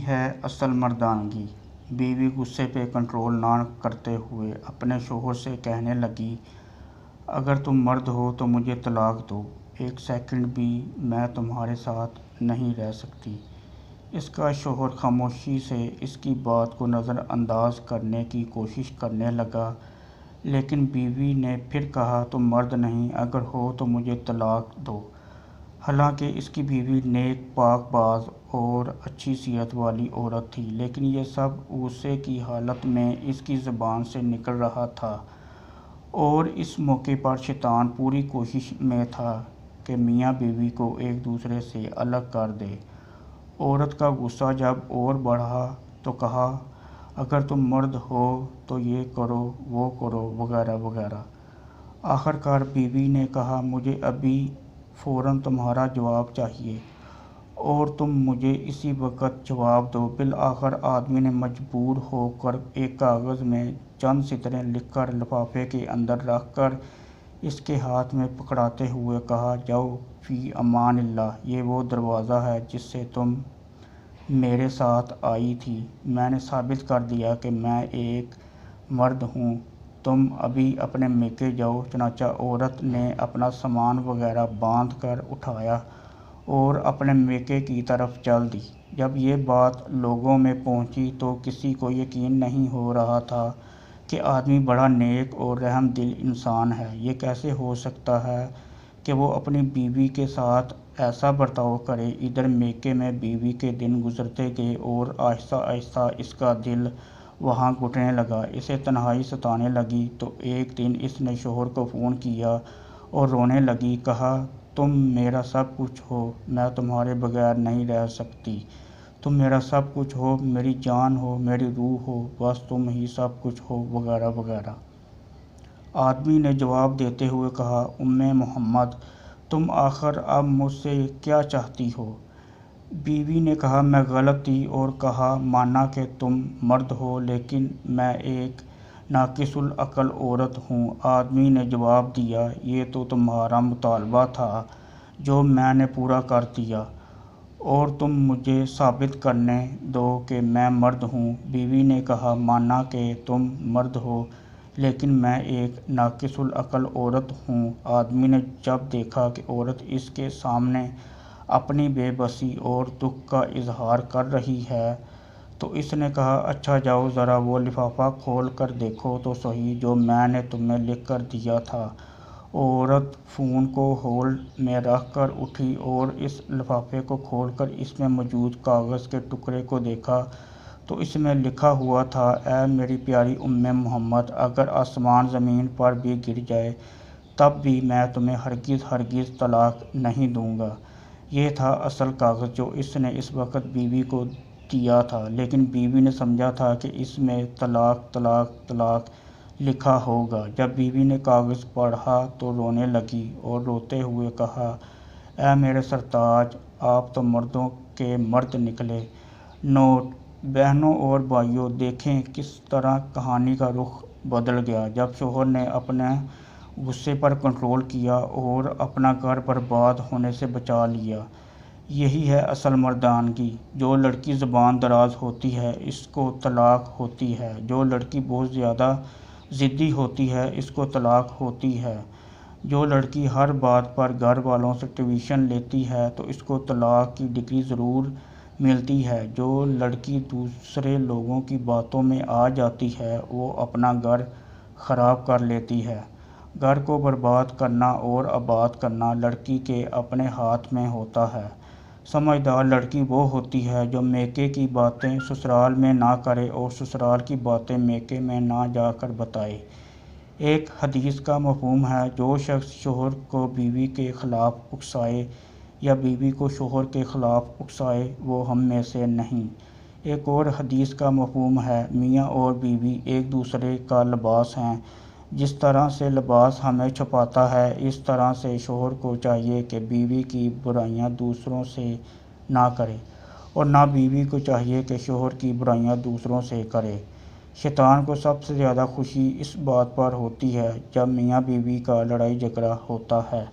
ہے اصل مردانگی۔ بیوی غصے پہ کنٹرول نہ کرتے ہوئے اپنے شوہر سے کہنے لگی، اگر تم مرد ہو تو مجھے طلاق دو، ایک سیکنڈ بھی میں تمہارے ساتھ نہیں رہ سکتی۔ اس کا شوہر خاموشی سے اس کی بات کو نظر انداز کرنے کی کوشش کرنے لگا، لیکن بیوی نے پھر کہا، تم مرد نہیں، اگر ہو تو مجھے طلاق دو۔ حالانکہ اس کی بیوی نیک، پاک باز اور اچھی صحت والی عورت تھی، لیکن یہ سب غصے کی حالت میں اس کی زبان سے نکل رہا تھا، اور اس موقع پر شیطان پوری کوشش میں تھا کہ میاں بیوی کو ایک دوسرے سے الگ کر دے۔ عورت کا غصہ جب اور بڑھا تو کہا، اگر تم مرد ہو تو یہ کرو، وہ کرو، وغیرہ وغیرہ۔ آخر کار بیوی نے کہا، مجھے ابھی فوراً تمہارا جواب چاہیے اور تم مجھے اسی وقت جواب دو۔ بالآخر آدمی نے مجبور ہو کر ایک کاغذ میں چند سطریں لکھ کر لفافے کے اندر رکھ کر اس کے ہاتھ میں پکڑاتے ہوئے کہا، جاؤ فی امان اللہ، یہ وہ دروازہ ہے جس سے تم میرے ساتھ آئی تھی۔ میں نے ثابت کر دیا کہ میں ایک مرد ہوں، تم ابھی اپنے میکے جاؤ۔ چنانچہ عورت نے اپنا سامان وغیرہ باندھ کر اٹھایا اور اپنے میکے کی طرف چل دی۔ جب یہ بات لوگوں میں پہنچی تو کسی کو یقین نہیں ہو رہا تھا کہ آدمی بڑا نیک اور رحم دل انسان ہے۔ یہ کیسے ہو سکتا ہے کہ وہ اپنی بیوی کے ساتھ ایسا برتاؤ کرے؟ ادھر میکے میں بیوی کے دن گزرتے گئے اور آہستہ آہستہ اس کا دل وہاں گھٹنے لگا، اسے تنہائی ستانے لگی۔ تو ایک دن اس نے شوہر کو فون کیا اور رونے لگی، کہا، تم میرا سب کچھ ہو، میں تمہارے بغیر نہیں رہ سکتی، تم میرا سب کچھ ہو، میری جان ہو، میری روح ہو، بس تم ہی سب کچھ ہو، وغیرہ وغیرہ۔ آدمی نے جواب دیتے ہوئے کہا، محمد، تم آخر اب مجھ سے کیا چاہتی ہو؟ بیوی نے کہا، میں غلط تھی اور کہا مانا کہ تم مرد ہو، لیکن میں ایک ناقص العقل عورت ہوں۔ آدمی نے جواب دیا، یہ تو تمہارا مطالبہ تھا جو میں نے پورا کر دیا، اور تم مجھے ثابت کرنے دو کہ میں مرد ہوں۔ بیوی نے کہا، مانا کہ تم مرد ہو، لیکن میں ایک ناقص العقل عورت ہوں۔ آدمی نے جب دیکھا کہ عورت اس کے سامنے اپنی بے بسی اور دکھ کا اظہار کر رہی ہے تو اس نے کہا، اچھا جاؤ ذرا وہ لفافہ کھول کر دیکھو تو صحیح جو میں نے تمہیں لکھ کر دیا تھا۔ عورت فون کو ہولڈ میں رکھ کر اٹھی اور اس لفافے کو کھول کر اس میں موجود کاغذ کے ٹکڑے کو دیکھا تو اس میں لکھا ہوا تھا، اے میری پیاری محمد، اگر آسمان زمین پر بھی گر جائے تب بھی میں تمہیں ہرگز ہرگز طلاق نہیں دوں گا۔ یہ تھا اصل کاغذ جو اس نے اس وقت بیوی کو دیا تھا، لیکن بیوی نے سمجھا تھا کہ اس میں طلاق طلاق طلاق لکھا ہوگا۔ جب بیوی نے کاغذ پڑھا تو رونے لگی اور روتے ہوئے کہا، اے میرے سرتاج، آپ تو مردوں کے مرد نکلے۔ نوٹ: بہنوں اور بھائیوں، دیکھیں کس طرح کہانی کا رخ بدل گیا جب شوہر نے اپنے غصے پر کنٹرول کیا اور اپنا گھر برباد ہونے سے بچا لیا۔ یہی ہے اصل مردانگی۔ جو لڑکی زبان دراز ہوتی ہے اس کو طلاق ہوتی ہے، جو لڑکی بہت زیادہ ضدی ہوتی ہے اس کو طلاق ہوتی ہے، جو لڑکی ہر بات پر گھر والوں سے ٹیوشن لیتی ہے تو اس کو طلاق کی ڈگری ضرور ملتی ہے، جو لڑکی دوسرے لوگوں کی باتوں میں آ جاتی ہے وہ اپنا گھر خراب کر لیتی ہے۔ گھر کو برباد کرنا اور آباد کرنا لڑکی کے اپنے ہاتھ میں ہوتا ہے۔ سمجھدار لڑکی وہ ہوتی ہے جو میکے کی باتیں سسرال میں نہ کرے اور سسرال کی باتیں میکے میں نہ جا کر بتائے۔ ایک حدیث کا مفہوم ہے، جو شخص شوہر کو بیوی کے خلاف اکسائے یا بیوی کو شوہر کے خلاف اکسائے وہ ہم میں سے نہیں۔ ایک اور حدیث کا مفہوم ہے، میاں اور بیوی ایک دوسرے کا لباس ہیں، جس طرح سے لباس ہمیں چھپاتا ہے اس طرح سے شوہر کو چاہیے کہ بیوی کی برائیاں دوسروں سے نہ کرے، اور نہ بیوی کو چاہیے کہ شوہر کی برائیاں دوسروں سے کرے۔ شیطان کو سب سے زیادہ خوشی اس بات پر ہوتی ہے جب میاں بیوی کا لڑائی جھگڑا ہوتا ہے۔